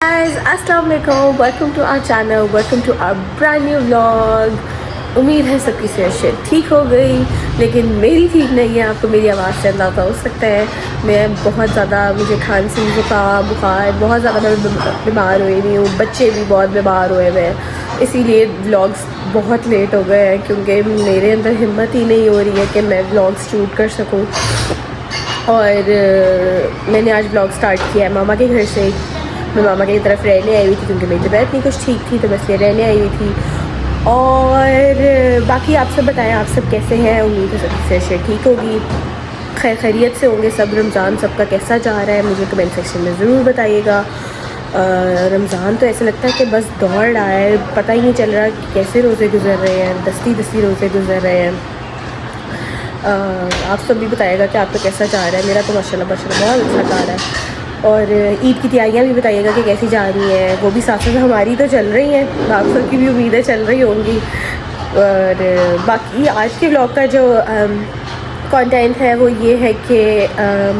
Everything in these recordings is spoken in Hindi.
guys, अस्सलाम वालेकुम, welcome to our channel, welcome to our brand new vlog. उम्मीद है सबकी सेहत ठीक हो गई, लेकिन मेरी ठीक नहीं है। आपको मेरी आवाज़ से अंदाज़ा हो सकता है मैं बहुत ज़्यादा, मुझे खांसी ज़ुकाम बुखार बहुत ज़्यादा, मैं बीमार हुई नहीं हूँ, बच्चे भी बहुत बीमार हुए हुए हैं, इसीलिए व्लॉग्स बहुत लेट हो गए हैं क्योंकि मेरे अंदर हिम्मत ही नहीं हो रही है कि मैं व्लॉग्स शूट कर सकूँ। और मैंने आज व्लॉग स्टार्ट किया है मामा के घर से। मैं मामा की तरफ रहने आई हुई थी क्योंकि मेरी तबीयत नहीं कुछ ठीक थी, तो बस ये रहने आई हुई थी। और बाकी आप सब बताएं, आप सब कैसे हैं? उम्मीद है सबकी सेहत ठीक होगी, खैर खैरियत से होंगे सब। रमज़ान सबका कैसा जा रहा है मुझे कमेंट सेक्शन में ज़रूर बताइएगा। रमज़ान तो ऐसा लगता है कि बस दौड़ रहा है, पता ही नहीं चल रहा कि कैसे रोज़े गुजर रहे हैं, दस्ती रोज़े गुजर रहे हैं। आप सब भी बताइएगा कि आपका कैसा जा रहा है। मेरा तो माशाल्लाह बहुत अच्छा जा रहा है। और ईद की तैयारियां भी बताइएगा कि कैसी जा रही हैं, वो भी साथ साथ हमारी तो चल रही हैं, आप सबकी भी उम्मीदें चल रही होंगी। और बाकी आज के व्लॉग का जो कंटेंट है वो ये है कि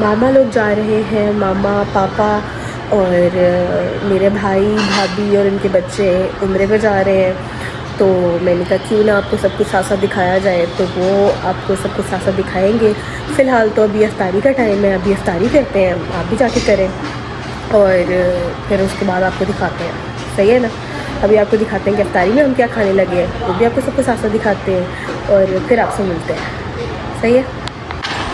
मामा लोग जा रहे हैं, मामा पापा और मेरे भाई भाभी और उनके बच्चे उम्रे पर जा रहे हैं। तो मैंने कहा क्यों ना आपको सब कुछ साथ साथ दिखाया जाए, तो वो आपको सब कुछ साथ साथ दिखाएंगे। फ़िलहाल तो अभी इफ्तारी का टाइम है, अभी इफ्तारी करते हैं, आप भी जाके करें और फिर उसके बाद आपको दिखाते हैं, सही है ना। अभी आपको दिखाते हैं कि इफ्तारी में हम क्या खाने लगे हैं, वो भी आपको सब कुछ साथ साथ दिखाते हैं और फिर आपसे मिलते हैं, सही है।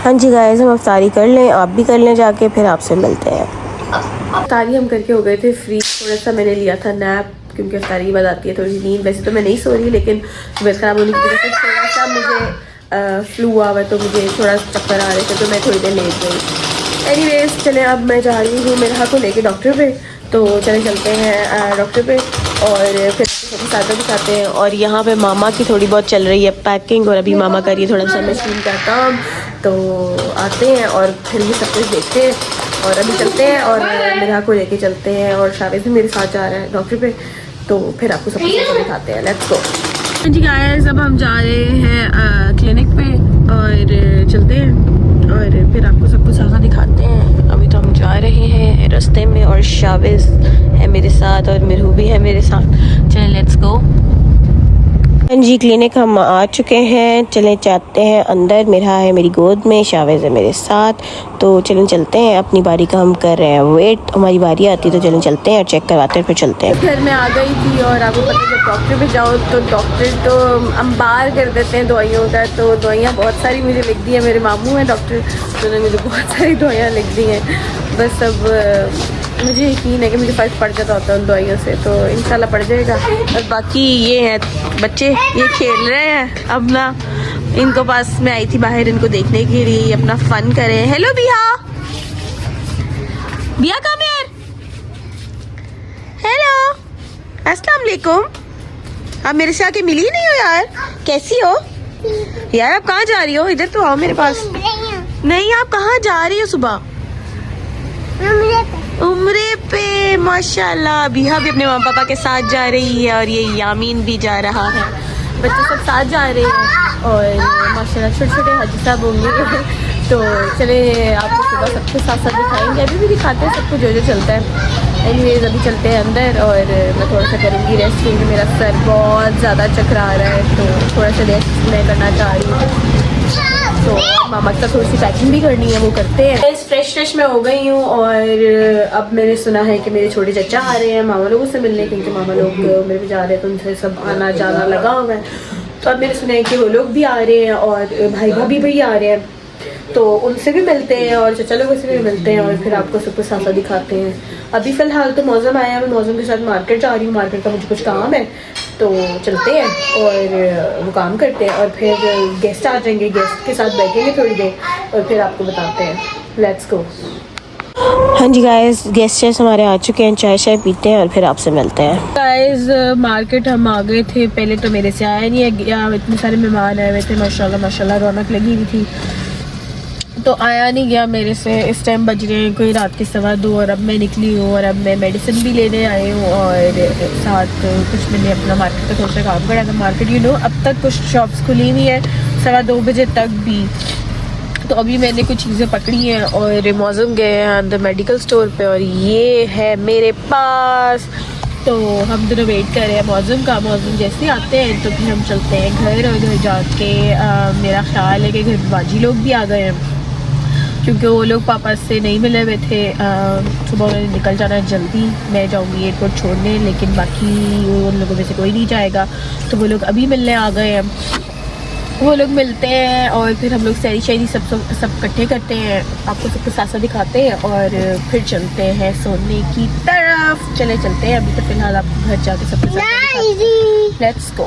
हाँ जी गाइस, हम इफ्तारी कर लें, आप भी कर लें जाके, फिर आपसे मिलते हैं। इफ्तारी हम करके हो गए थे फ्री, थोड़ा सा मैंने लिया था नैप क्योंकि इफ्तारी के बाद आती है थोड़ी नींद। वैसे तो मैं नहीं सो रही, लेकिन तबीयत ख़राब होने की वजह से थोड़ा सा मुझे फ्लू हुआ हुआ है, तो मुझे थोड़ा चक्कर आ रहे थे, तो मैं थोड़ी देर लेट गई। एनीवेज चले, अब मैं जा रही हूँ मेरे हाथ को लेके डॉक्टर पे, तो चले चलते हैं डॉक्टर पे और फिर साथ दिखाते हैं। और यहाँ पे मामा की थोड़ी बहुत चल रही है पैकिंग, और अभी मामा करिए थोड़ा सा मशीन का काम, तो आते हैं और फिर भी सब कुछ देखते हैं। और अभी चलते हैं और मेरे हाथ को लेके चलते हैं, और शावेज भी मेरे साथ जा रहा है डॉक्टर पे, तो फिर आपको सब कुछ दिखाते हैं। लेट्स गो जी गाइस, अब हम जा रहे हैं क्लिनिक पे और चलते हैं और फिर आपको सब कुछ साथ दिखाते हैं। अभी तो हम जा रहे हैं रास्ते में और शावेज है मेरे साथ और मिरू भी है मेरे साथ। चलें लेट्स गो। हाँ जी, क्लिनिक हम आ चुके हैं, चलें जाते हैं अंदर। मेरा है मेरी गोद में, शावेज है मेरे साथ, तो चलें चलते हैं। अपनी बारी का हम कर रहे हैं वेट, हमारी बारी आती है तो चलें चलते हैं और चेक करवाते हैं, फिर चलते हैं। घर में आ गई थी और आपको पता है जब डॉक्टर पे जाओ तो डॉक्टर तो अंबार कर देते हैं दवाइयों का, तो दवाइयाँ बहुत सारी मुझे लिख दी है। मेरे मामू हैं डॉक्टर, तो उन्होंने मुझे बहुत सारी दवाइयाँ लिख दी हैं। बस अब मुझे यकीन है कि मुझे फ़र्क पड़ जाता होता है उन दवाइयों से, तो इंशाल्लाह पड़ जाएगा। और बाकी ये हैं बच्चे, ये खेल रहे हैं। अब ना इनको पास मैं आई थी बाहर इनको देखने के लिए, अपना फन करें। हेलो बिया, बिया कम यार, हेलो अस्सलाम वालेकुम। आप मेरे से आके मिली नहीं हो यार, कैसी हो यार? आप कहाँ जा रही हो? इधर तो आओ मेरे पास। नहीं, आप कहाँ जा रही हो? सुबह उम्रे पे माशाल्लाह। बिहा भी अपने मामा पापा के साथ जा रही है और ये यामीन भी जा रहा है, बच्चे सब साथ जा रहे हैं और माशाल्लाह छोटे छोटे हाजी साहब होंगे। तो चले आपको सुबह सब कुछ साथ साथ दिखाएंगे, अभी भी दिखाते हैं सब कुछ जो चलता है। एनीवेज अभी चलते हैं अंदर और मैं थोड़ा सा करूँगी रेस्ट क्योंकि मेरा सर बहुत ज़्यादा चकरा रहा है, तो थोड़ा सा रेस्ट मैं करना चाह रही हूँ। तो मामा का थोड़ी सी पैकिंग भी करनी है, वो करते हैं। फ्रेश मैं हो गई हूँ और अब मैंने सुना है कि मेरे छोटे चचा आ रहे हैं मामा लोगों से मिलने, क्योंकि मामा लोग मेरे पे जा रहे हैं तो उनसे सब आना जाना लगा हुआ है। तो अब मैंने सुना है कि वो लोग भी आ रहे हैं और भाई भाभी भी आ रहे हैं, तो उनसे भी मिलते हैं और चचा लोगों से भी मिलते हैं और फिर आपको सब कुछ साथ दिखाते हैं। अभी फ़िलहाल तो मौसम आया है, मैं मौसम के साथ मार्केट जा रही हूँ, मार्केट का मुझे कुछ काम है, तो चलते हैं और वो काम करते हैं और फिर गेस्ट आ जाएंगे, गेस्ट के साथ बैठेंगे थोड़ी देर और फिर आपको बताते हैं। Let's go. हाँ जी गाइस, गेस्ट हमारे आ चुके हैं, चाय शाय पीते हैं और फिर आपसे मिलते हैं। गाइस मार्केट हम आ गए थे, पहले तो मेरे से आया नहीं है, इतने सारे मेहमान आए हुए थे, माशाल्लाह माशाल्लाह रौनक लगी हुई थी, तो आया नहीं गया मेरे से। इस टाइम बज रहे हैं कोई रात के 2:15 और अब मैं निकली हूँ और अब मैं मेडिसिन भी लेने आई हूँ और साथ कुछ मैंने अपना मार्केट का थोड़ा सा काम करा था। मार्केट अब तक कुछ शॉप्स खुली हुई है 2:15 बजे तक भी, तो अभी मैंने कुछ चीज़ें पकड़ी हैं और मौसम गए हैं अंदर मेडिकल स्टोर पे, और ये है मेरे पास। तो हम दोनों वेट कर रहे हैं मौसम का। मौसम जैसे आते हैं तो फिर हम चलते हैं घर, और घर जाके मेरा ख्याल है कि घर बाजी लोग भी आ गए हैं, क्योंकि वो लोग पापा से नहीं मिले हुए थे। सुबह उन्होंने निकल जाना है जल्दी, मैं जाऊंगी एयरपोर्ट छोड़ने, लेकिन बाकी उन लोगों में से कोई नहीं जाएगा, तो वो लोग अभी मिलने आ गए हैं। वो लोग मिलते हैं और फिर हम लोग सैरी शैरी सब इकट्ठे करते हैं, आपको सबके साथ साथ दिखाते हैं, और फिर चलते हैं सोने की तरफ। चलते हैं। अभी तो फिलहाल आपको घर जाके सबके साथ लेट्स गो।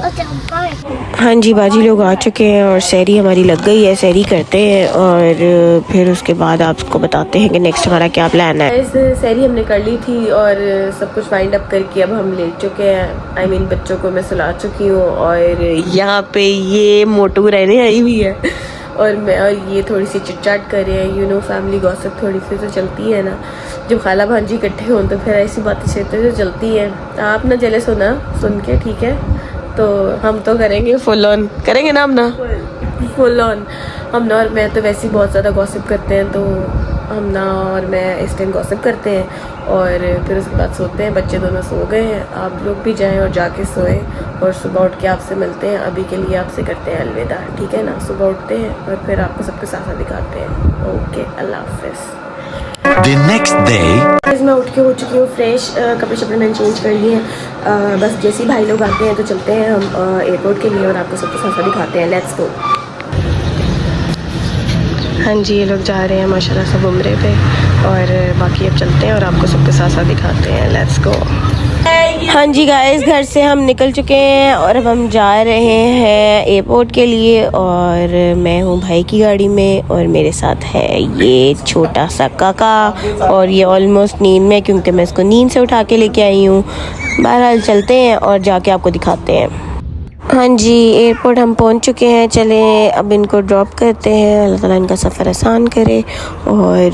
हाँ जी, बाजी लोग आ चुके हैं और सैरी हमारी लग गई है। सैरी करते हैं और फिर उसके बाद आपको बताते हैं कि नेक्स्ट हमारा क्या प्लान है। सैरी हमने कर ली थी और सब कुछ वाइंड अप करके अब हम लेट चुके हैं। I mean, बच्चों को मैं सुला चुकी हूँ, और यहाँ पे ये मोटू रहने आई हुई है, और ये थोड़ी सी चिट-चाट कर रहे हैं। यू नो, फैमिली गॉसिप थोड़ी सी तो चलती है ना, जब खाला भांजी इकट्ठे हों तो फिर ऐसी बातें शेतें तो चलती हैं। आप ना जले सुन के, ठीक है? तो हम तो करेंगे फुल ऑन, करेंगे ना हम ना फुल ऑन। हम ना और मैं तो वैसे ही बहुत ज़्यादा गॉसिप करते हैं, तो हम ना और मैं इस टाइम गॉसिप करते हैं और फिर उसके बाद सोते हैं। बच्चे दोनों सो गए हैं, आप लोग भी जाएं और जाके सोएं, और सुबह उठ के आपसे मिलते हैं। अभी के लिए आपसे करते हैं अलविदा, ठीक है ना? सुबह उठते हैं और फिर आपको सबके साथ साथ दिखाते हैं। ओके, अल्लाह हाफिज़। The next day, मैं उठ के हो चुकी हूँ फ्रेश, कपड़े शपड़े मैंने चेंज कर लिए हैं। बस जैसे ही भाई लोग आते हैं तो चलते हैं हम एयरपोर्ट के लिए, और आपको सबके साथ साथ दिखाते हैं। Let's go. हाँ जी, ये लोग जा रहे हैं माशाल्लाह सब उम्रे पे, और बाकी अब चलते हैं और आपको सबके साथ साथ दिखाते हैं। Let's go. हाँ जी गाइस, घर से हम निकल चुके हैं और अब हम जा रहे हैं एयरपोर्ट के लिए, और मैं हूँ भाई की गाड़ी में, और मेरे साथ है ये छोटा सा काका, और ये ऑलमोस्ट नींद में, क्योंकि मैं इसको नींद से उठा के लेके आई हूँ। बहरहाल चलते हैं और जाके आपको दिखाते हैं। हाँ जी, एयरपोर्ट हम पहुँच चुके हैं। चलें अब इनको ड्रॉप करते हैं। अल्लाह ताला इनका सफ़र आसान करे और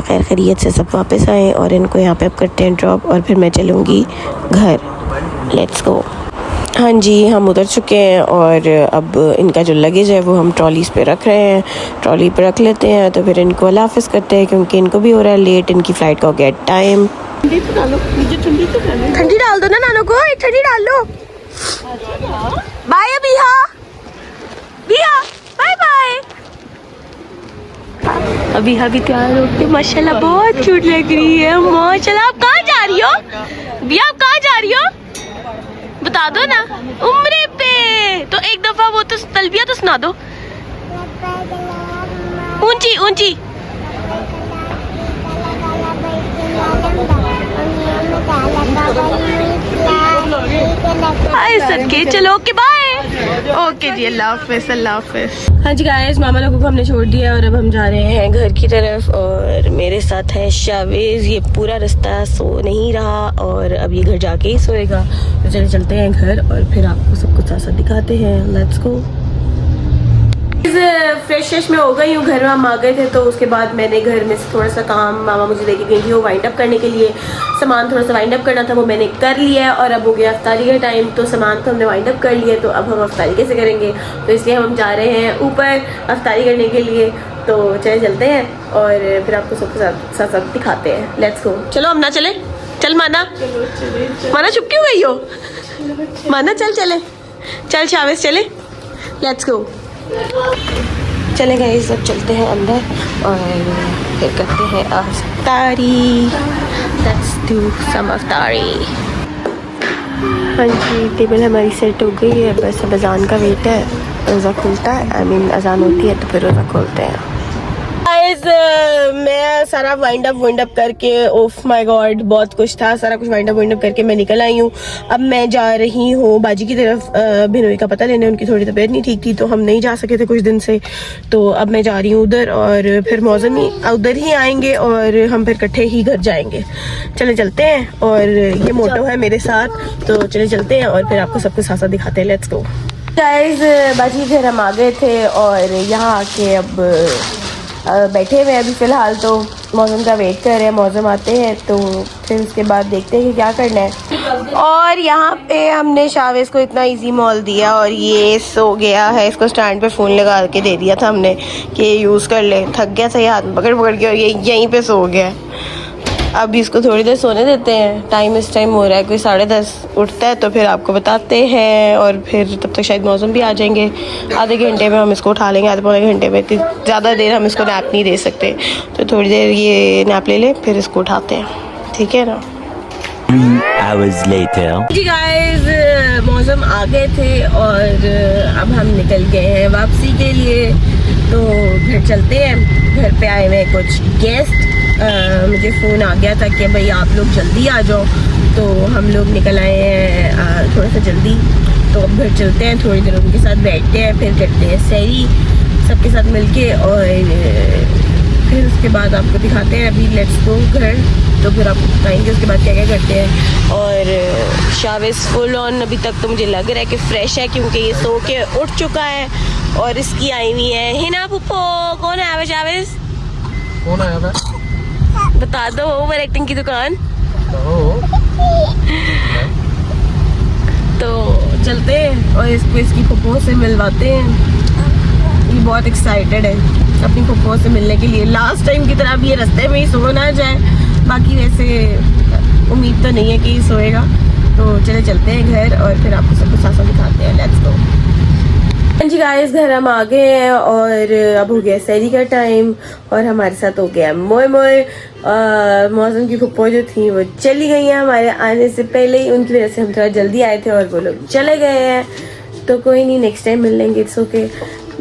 खैर खैरियत से सब वापस आएँ, और इनको यहाँ पे अब करते हैं ड्रॉप, और फिर मैं चलूँगी घर। Let's go. हाँ जी, हम उतर चुके हैं और अब इनका जो लगेज है वो हम ट्रॉलीज़ पे रख रहे हैं। ट्रॉली पे रख लेते हैं तो फिर इनको अल्लाह हाफ़िज़ करते हैं, क्योंकि इनको भी हो रहा है लेट, इनकी फ़्लाइट का हो गया टाइम। ठंडी डाल दो ना नानू को, ठंडी डाल लो। बाय बिहा, बिहा बाय बाय। अभी भी तैयार हो के माशाल्लाह बहुत क्यूट लग रही है। माशाल्लाह। आप कहाँ जा रही हो बिहा? आप कहाँ जा रही हो बता दो ना। उम्रे पे। तो एक दफा वो तो तलबिया तो सुना दो, ऊंची ऊंची। सदके चलो, ओके बाय। ओके जी, अल्लाह हाफिज़, अल्लाह हाफिज़। हाँ जी गाइस, मामा लोगों को हमने छोड़ दिया और अब हम जा रहे हैं घर की तरफ, और मेरे साथ है शावेज़। ये पूरा रास्ता सो नहीं रहा और अब ये घर जाके ही सोएगा। तो चले चलते हैं घर और फिर आपको सब कुछ साथ साथ दिखाते हैं। Let's go. फ्रेश में हो गई हूँ, घर में हम आ गए थे, तो उसके बाद मैंने घर में से थोड़ा सा काम मामा मुझे लेके गई थी वो वाइंड अप करने के लिए। सामान थोड़ा सा वाइंड अप करना था, वो मैंने कर लिया है, और अब हो गया अफ्तारी का टाइम, तो सामान तो हमने वाइंड अप कर लिया, तो अब हम अफ्तारी कैसे करेंगे, तो इसलिए हम जा रहे हैं ऊपर अफ्तारी करने के लिए। तो चले चलते हैं और फिर आपको सबके साथ साथ दिखाते हैं। Let's go. चलो हम ना चले, चल माना, माना चुप क्यों गई हो? माना चल चले, चल शावेज़ चले, लेट्स गो। चले गए, सब चलते हैं अंदर और फिर करते हैं अफ्तारी। Let's do some अफ्तारी। हाँ जी, टेबल हमारी सेट हो गई है, बस अब अजान का वेट है। रोज़ा खुलता है, आई मीन अजान होती है तो फिर रोज़ा खोलते हैं। मैं सारा वाइंड अप करके, ओफ माय गॉड बहुत कुछ था, सारा कुछ वाइंड अप करके मैं निकल आई हूँ। अब मैं जा रही हूँ बाजी की तरफ बिनोई का पता लेने। उनकी थोड़ी तबीयत नहीं ठीक थी तो हम नहीं जा सके थे कुछ दिन से, तो अब मैं जा रही हूँ उधर, और फिर मौसम ही उधर ही आएंगे और हम फिर इकट्ठे ही घर जाएंगे। चले चलते हैं, और ये मोटो है मेरे साथ, तो चले चलते हैं और फिर आपको सबको साथ साथ दिखाते हैं। लेट्स गो गाइस, बाजी घर हम आ गए थे और यहाँ आके अब बैठे हुए हैं अभी फ़िलहाल तो मौसम का वेट कर रहे हैं। मौसम आते हैं तो फिर उसके बाद देखते हैं कि क्या करना है। और यहाँ पे हमने शावेज़ को इतना इजी मॉल दिया और ये सो गया है। इसको स्टैंड पे फ़ोन लगा के दे दिया था हमने कि ये यूज़ कर ले। थक गया था ये हाथ में पकड़ पकड़ के और ये यहीं पे सो गया है। अब इसको थोड़ी देर सोने देते हैं। टाइम इस टाइम हो रहा है कोई 10:30 उठता है तो फिर आपको बताते हैं। और फिर तब तक शायद मौसम भी आ जाएंगे। आधे घंटे में हम इसको उठा लेंगे, आधे पौने घंटे में। ज़्यादा देर हम इसको नैप नहीं दे सकते तो थोड़ी देर ये नैप ले ले फिर इसको उठाते हैं, ठीक है ना। 3 hours later. जी गाइस, मौसम आ गए थे और अब हम निकल गए हैं वापसी के लिए। तो घर चलते हैं। घर पे आए हुए कुछ गेस्ट। मुझे फ़ोन आ गया था कि भाई आप लोग जल्दी आ जाओ, तो हम लोग निकल आए हैं थोड़ा सा जल्दी। तो अब घर चलते हैं, थोड़ी देर उनके साथ बैठते हैं, फिर करते हैं सैरी सबके साथ मिलके और फिर उसके बाद आपको दिखाते हैं। अभी लेट्स गो घर, तो फिर आपको बताएंगे उसके बाद क्या क्या करते हैं। और शावेज़ फुल ऑन अभी तक तो मुझे लग रहा है कि फ्रेश है क्योंकि ये सो के उठ चुका है और इसकी आई हुई है हिना पुप्पो। कौन आया हुआ शावेज़? कौन आया था? बता दो, ओवर एक्टिंग की दुकान। तो चलते हैं और इसको इसकी पुप्पो से मिलवाते हैं। ये बहुत एक्साइटेड है अपनी पुप्पो से मिलने के लिए। लास्ट टाइम की तरह अब ये रास्ते में ही सो ना जाए। बाकी वैसे उम्मीद तो नहीं है कि ये सोएगा। तो चले चलते हैं घर और फिर आपको सब कुछ साथ साथ दिखाते हैं। Let's go. हाँ जी गाइस, घर हम आ गए हैं और अब हो गया सैरी का टाइम और हमारे साथ हो गया मोए मोए। मौसम की पुप्पो जो थी वो चली गई हैं हमारे आने से पहले ही। उनकी वजह से हम थोड़ा जल्दी आए थे और वो लोग चले गए हैं। तो कोई नहीं, नेक्स्ट टाइम मिल लेंगे, इट्स ओके।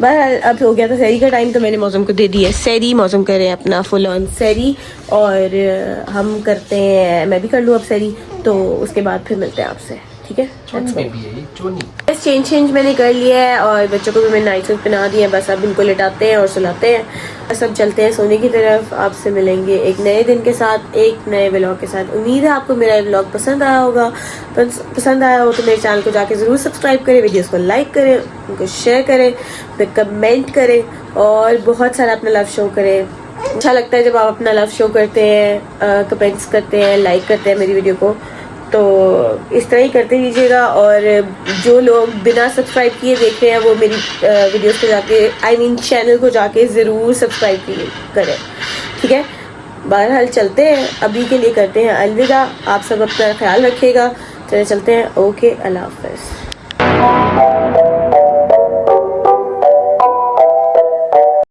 बहरहाल अब हो गया था सैरी का टाइम तो मैंने मौसम को दे दिया सैरी। मौसम करे अपना फुल ऑन सैरी और हम करते हैं, मैं भी कर लूँ अब सैरी। तो उसके बाद फिर मिलते हैं आपसे, ठीक है। बस चेंज मैंने कर लिया है और बच्चों को भी मैंने नाइट सूट पहना दिया है। बस अब इनको लिटाते हैं और सुलाते हैं। बस अब चलते हैं सोने की तरफ। आपसे मिलेंगे एक नए दिन के साथ, एक नए व्लॉग के साथ। उम्मीद है आपको मेरा व्लॉग पसंद आया होगा। पसंद आया हो तो मेरे चैनल को जाके ज़रूर सब्सक्राइब करें, वीडियोस को लाइक करें, उनको शेयर करें, फिर कमेंट करें और बहुत सारा अपना लव शो करें। अच्छा लगता है जब आप अपना लव शो करते हैं, कमेंट्स करते हैं, लाइक करते हैं मेरी वीडियो को। तो इस तरह ही करते रहिएगा। और जो लोग बिना सब्सक्राइब किए देख रहे हैं वो मेरी वीडियोस को जाके चैनल को जाके ज़रूर सब्सक्राइब करें, ठीक है। बहरहाल चलते हैं, अभी के लिए करते हैं अलविदा। आप सब अपना ख्याल रखिएगा। चले चलते हैं, ओके, अल्लाह हाफ़िज़।